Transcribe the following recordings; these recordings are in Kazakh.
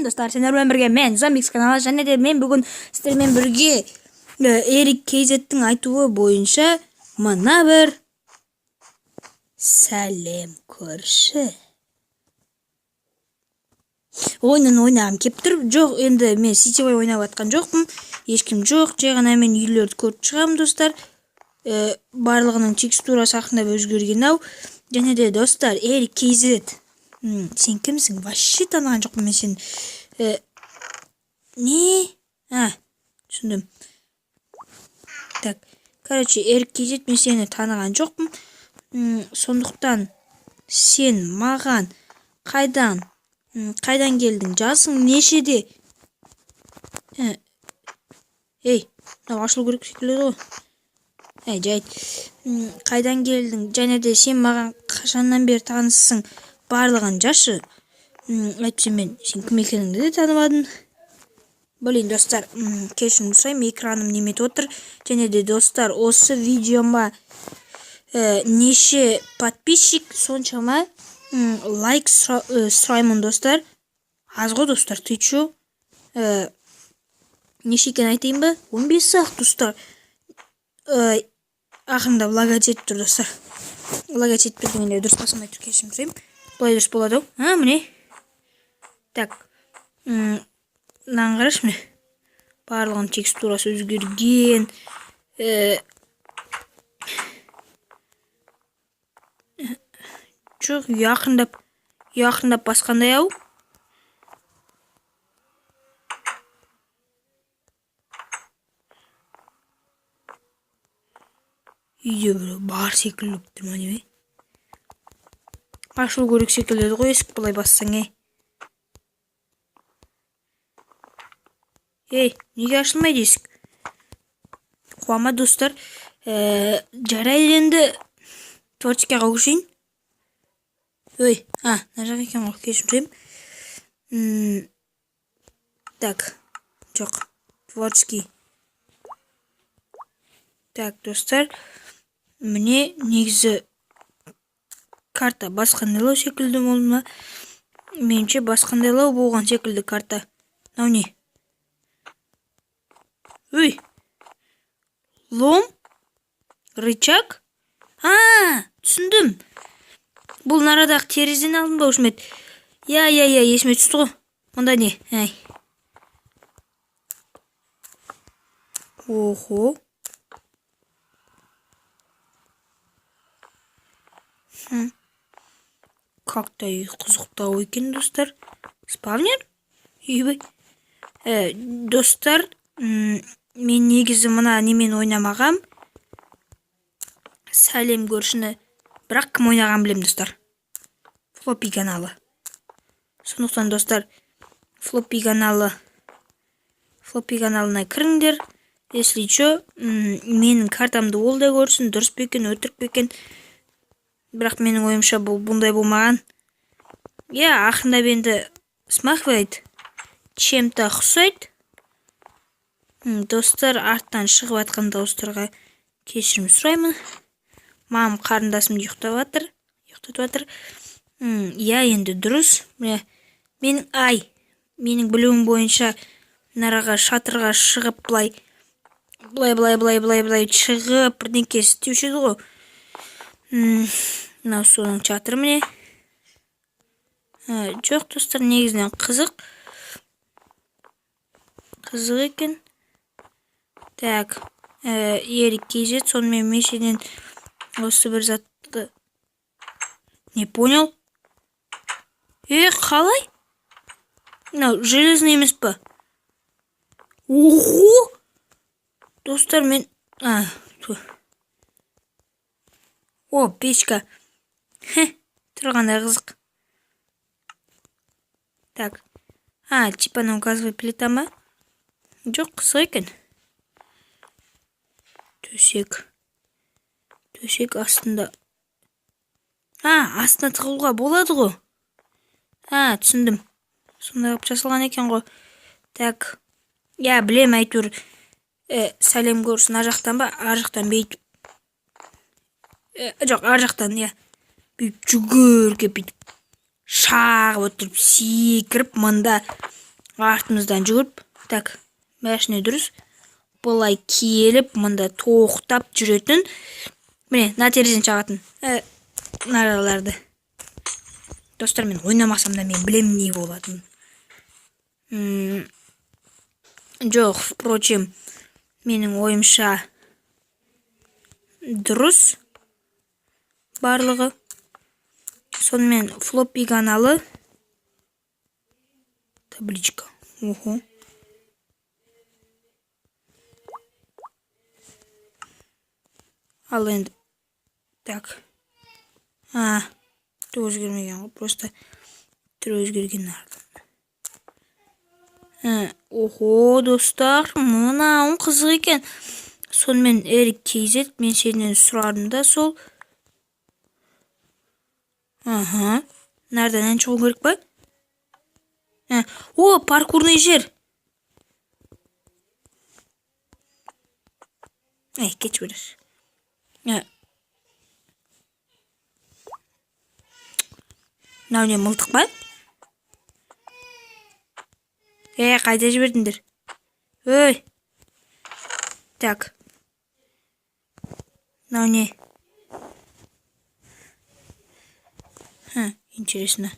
достар, сендермен бірге мен Зомбикс каналы, және де мен бүгін сіздермен бірге Эрик Кейзеттің айтуы бойынша мына бір сәлем көрші ойнын ойнағым кеп тұр. Жоқ, енді мен сетевой ойнап атқан жоқпын, ешкім жоқ, жай ғана мен үйлерді көріп шығамын достар. Барлығының текстурасы ақырындап өзгерген ау. Және де достар, Эрик Кейзет, сен кімсің? Вообще таныған жоқпын мен сен. Не? Түсіндім. Так, короче, Эрик Кейзет, мен сені таныған жоқпын. Сондықтан сен маған қайдан келдің? Жасың нешеде? Ей, ашылу керек секілді ғой. Жайт. Қайдан келдің? Және де сен маған қашаннан бері таныссың? Барлығын жашы. Әйтпесе мен сен кім екеніңді де танымадым. Блин, достар, кешірім сұраймын, экраным неметіп отыр. Және де достар, осы видеома неше подписчик, соншама лайк сұраймын достар. Аз ғой достар, ты чё? Неше екен айтайын ба? 15-ақ достар. Ақырында лага жетіп тұр достар. Лага жетіп тұрғанде дұрыс басылмай тұр, кешірім сұраймын. Бұлай дұрыс болады ау? Міне. Так. Мынаны қарашы міне. Барлығын текстурасы өзгерген. Жоқ, яқындап басқандай ау. Үйде бір бар секілді тұр ма неме? Ашылу керек секілді ғой, есік бұлай бассаң, неге ашылмайды есік? Қуама достар. Жарайды енді творческийға көшейін. Мына жақ екен ғой, кешірім сұраймын. Так, жоқ, творческий. Так, достар, міне негізі карта басқандайлау секілді болды ма? Менше басқандайлау болған секілді карта. Мынау не? Лом? Рычаг? Түсіндім. Бұл нарадағы терезені алдым ба өшмет? Есіме түсті ғой. Мұнда не? Охо. Как-то қызықтау екен достар. Спавнер? Достар, мен негізі мына немен ойнамағам. Сәлем көршіні. Бірақ кім ойнаған білем достар. Флоппи каналы. Сондықтан достар, Флоппи каналына кіріңдер. Если чо, менің картамды ол да көрсін, дұрыс бекен, өтірік бекен. Бірақ менің ойымша бұндай болмаған. Ақырындап енді смахивает. Чем-то ұқсайды. Достар, арттан шығып атқан дауыстарға кешірім сұраймын. Мамам қарындасым ұйықтатып жатыр. Енді дұрыс. Менің білуім бойынша нараға шатырға шығып бұлай шығып бірдеңке істеуші еді ғой. Мынау соның чатыры міне. Жоқ достар, негізінен қызық екен. Так, Эрик Кейзет, сонымен мешеден осы бір затты не понял? Қалай? Мынау железный емес па? Охо! Достар, мен печка. Тұрғанда қызық. Так. Типа нам газовый плита ма? Жоқ, қызық екен. Төсек астында. Астына тығылуға болады ғой. Түсіндім. Сонда жасалған екен ғой. Так. Білем әйтеуір. Сәлем көрсін жақтан ба? Жақтан бейтіп. Жоқ, жақтан, бүйтіп жүгірге бүйтіп шағып отырып секіріп мында артымыздан жүгіріп, так, машина дұрыс. Бұлай келіп, мында тоқтап жүретін. Міне, мына терезеден шығатын нараларды. Достар, мен ойнамасам да мен білемін не болатынын. Жоқ, впрочем, менің ойымша дұрыс барлығы. Сонымен флоппи каналы. Табличка. Ого. Ал енді. Так. Түр өзгермеген ғой. Просто түр өзгерген артын. Ого, достар. Мынауың қызық екен. Сонымен Эрик Кейзет, мен сенен сұрадым да сол. Nereden шығу керек па? О, паркурный жер. Кеч берер. Мынау не, мылтық па? Қайда жібердіңдер? Ой. Так. Мынау не? Интересно.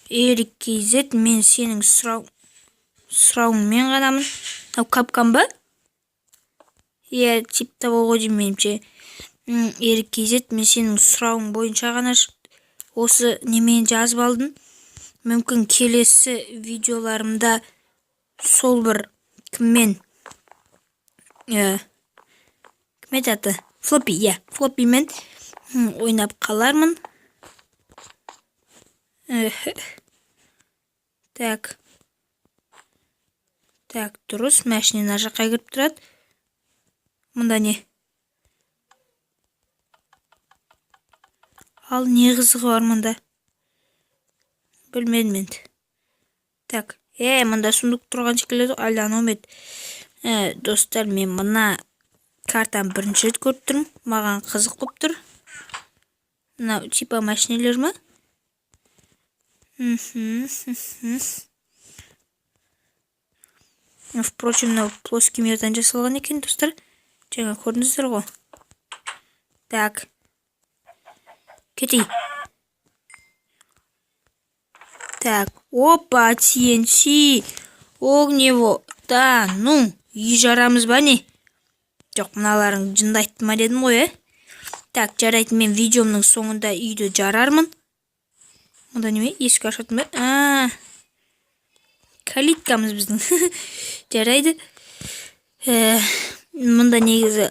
Эрик Кейзет, мен сенің сұрауыңмен ғанамын. Капкан ба? Типта болғой деймін менімше. Эрик Кейзет, мен сенің сұрауың бойынша ғана осы немен жазып алдым. Мүмкін келесі видеоларымда сол бір кіммен аты? Флоппимен ойнап қалармын. Так, дұрыс, мәшіне мына жаққа кіріп тұрады. Мұнда не? Ал не қызығы бар мұнда? Білмедім енді. Так, мұнда сундук тұрған шекілді, айлануым еді. Достар, мен мұна картаны бірінші рет көріп тұрмын. Маған қызық болып тұр. Мынау типа машинелер ма? Впрочем, мынау плоский мирдан жасалған екен, достар. Жаңа көрдіңіздер ғой. Так. Кетей. Так, опа, TNT. Огнево. Да, үй жарамыз ба не? Жоқ, мыналарың жындайтты ма дедім ғой, Так, жарайды, мен видеомның соңында үйді жарармын. Мұнда неме? Есік ашатын ба? Калиткамыз біздің. Жарайды. Мұнда негізі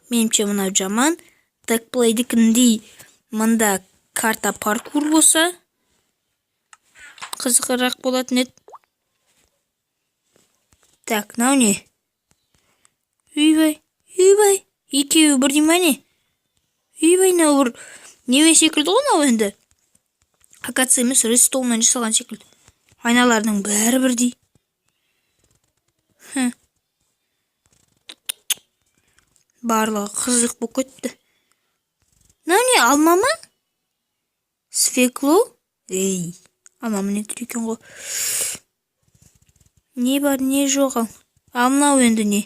менімше мынау жаман. Так, плейдікіндей мұнда карта паркур болса қызығырақ болатын еді. Так, мынау не? Үйбай. Екеуі бірдей ма не? Үйбай, мынау бір неме секілді ғой мынау енді. Акация емес, рестолмен жасалған секілді. Айналардың бәрі бірдей. Барлығы қызық болып кетті. Мынау не, алма ма? Свекло? Алма міне тұр екен ғой. Не бар, не жоқ ал? Ал мынау енді не?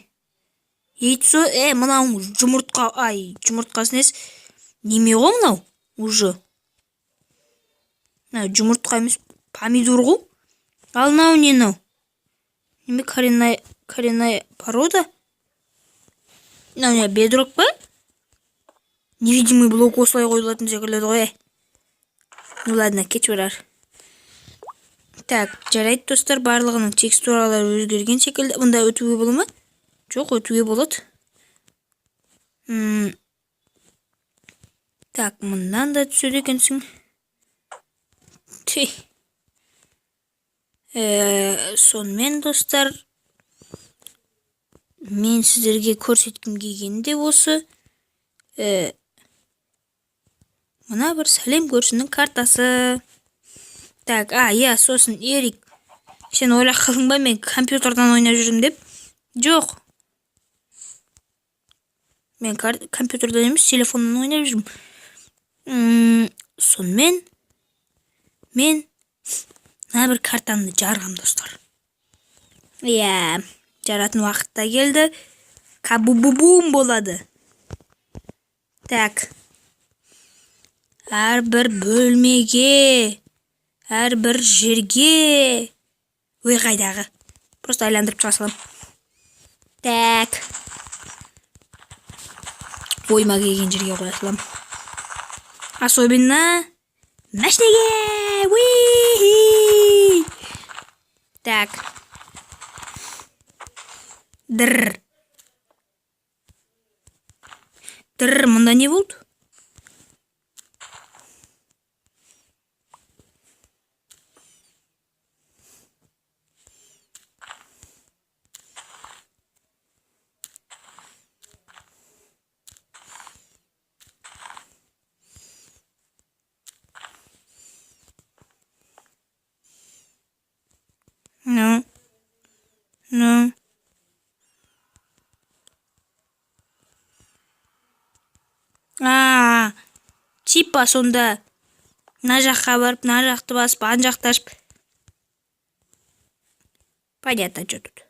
Яйцо, мынау жұмыртқа, жұмыртқасын ес. Неме ғой мынау? Уже. Жұмыртқа емес, помидор ғой. Ал мынау не мынау? Неме коренная порода? Мынау не, бедрок па? Невидимый блок осылай қойылатын секілді ғой. Ладно, кет берар. Так, жарайды, достар, барлығының текстуралары өзгерген секілді. Бұнда өтуге бола ма? Жоқ, өтуге болады. Так, мұндан да түседі екенсің. Сонымен, достар, мен сіздерге көрсеткім келгенде осы мына бір сәлем көршінің картасы. Так, сосын Эрик, сен ойлап қалдың ба, мен компьютердан ойнап жүрдім деп? Жоқ. Мен компьютердан емес, телефондан ойнап жүрдім. Сонымен мен мына бір картаны жарғам достар. Иә, жаратын уақытта келді. Кабу-бу-бум болады. Так. Әрбір бөлмеге, әрбір жерге. Ой, қайдағы. Просто айландырып шыға салам. Так. Ойма келген жерге қоя салам. Особенно машинеге. Уи! Так. Дыр. Дыр, мұнда не болды? Ну. Типа сонда мына жаққа барып, мына жақты басып, ана жақты ашып. Понятно, что тут.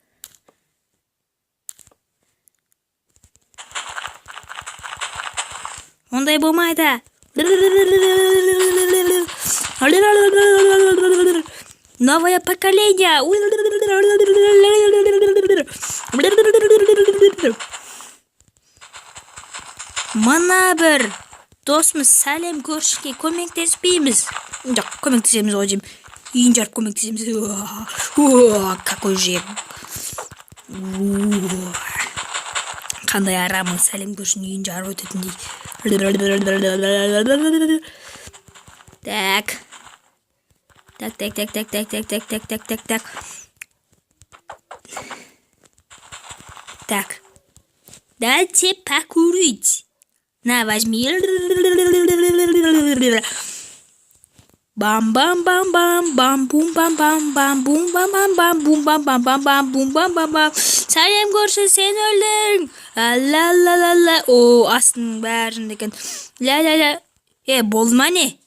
Ондай болмайды. Новое поколение. Мына бір досымыз сәлем көршіге көмектеспейміз. Жоқ, көмектесеміз ғой деймін. Үйін жарып көмектесеміз. Какой жек. Қандай арамын сәлем көршінің үйін жарып өтетіндей. Так. Так. Так. Дайте покурить. На, возьми. Бам-бам-бам-бам-бам-бум-бам-бам-бам-бум-бам-бам-бам-бум-бам-бам-бам. Сәлем көрші, сен өлдің. Ла-ла-ла-ла. О, астының бәрін екен. Ла-ла-ла. Болды ма не?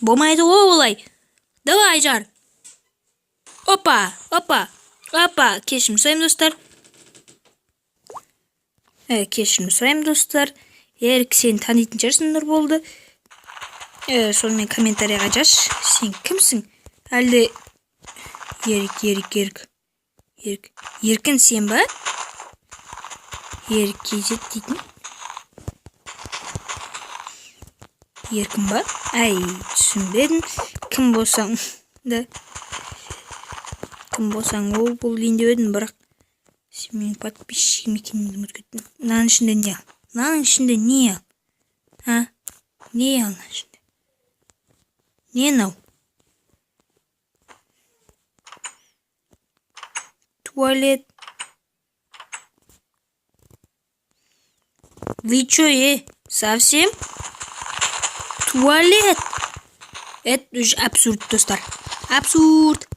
Болмайды ғой олай. Давай жар. Опа. Кешірім сұраймын достар. Кешірім сұраймын достар. Сен танитын шығарсың Нұрболды. Сонымен комментарийға жаз. Сен кімсің? Әлде Ерік. Еркін сен ба? Ерік кезет дейтін. Еркін ба? Түсінбедім. Кім болсаң ол бұл дейін деп едім, бірақ сен менің подписчигім екенімді ұмытып кеттім. Мынаның ішінде не ал? Мынаның ішінде не ал? Не ал мынаның ішінде? Не нау? Туалет. Вы чё, совсем? Туалет. Это уже абсурд, достар. Абсурд.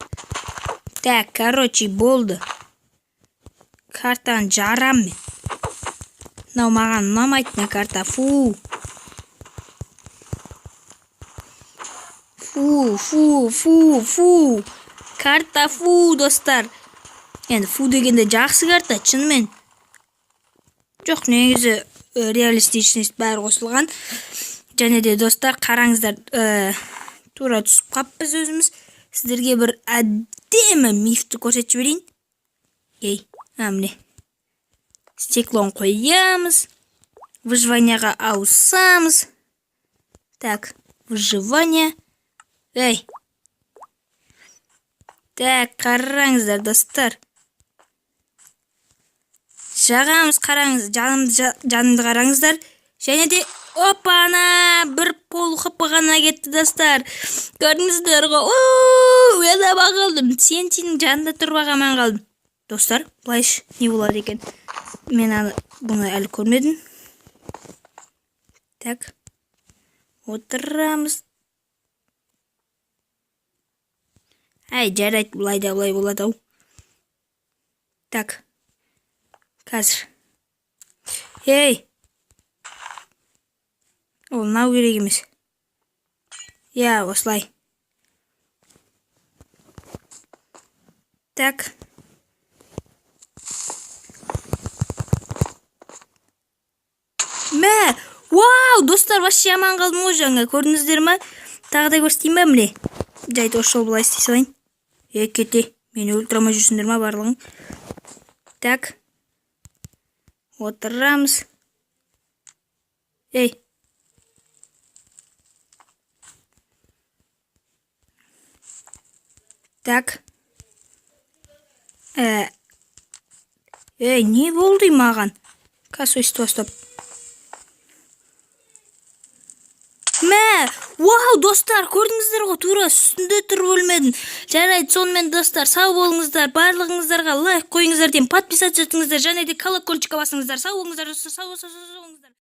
Так, короче, болды. Картаны жарам мен. Мынау маған ұнамайды, мына карта. Фу. Карта фу, достар. Енді фу дегенде жақсы карта, шынымен. Жоқ, негізі реалистичность бәрі қосылған. Және де достар, қараңыздар, тура түсіп қаппыз өзіміз. Сіздерге бір әдемі мифті көрсетіп жіберейін. Міне. Стеклон қоямыз. Выживанияға ауысамыз. Так, выживание. Так, қараңыздар, достар. Жағамыз, қараңыз, жанымды қараңыздар. Және де, опана, бір пол қыпы ғана кетті, достар. Көрдіңіздер ғой, ұяда бағалдым. Сенің жанында тұрбаға мен қалдым. Достар, бұлайш не болады екен? Мен бұны әлі көрмедім. Так, отырамыз. Жарайды, бұлай да бұлай болады ау. Так, қазір. Ол нау керек емес. Осылай. Так. Мә, вау, достар, вообще аман қалдым ғой жаңа. Көрдіңіздер ме? Тағы да көрсетейін бе міне? Жайды ошол былай істей салайын. Кете, мені өлтіремей жүрсіңдер ме барлығың? Так. Отырамыз. Ей. Так. Не болды маған? Касы өстіп бастап. Мә, вау, достар, көрдіңіздер ғой, тура үстінде тұрып өлмедім. Жарайды, сонымен достар, сау болыңыздар, барлығыңыздарға лайк қойыңыздар деймін, подписаться етіңіздер, және де колокольчикке басыңыздар. Сау болыңыздар, сау болыңыздар.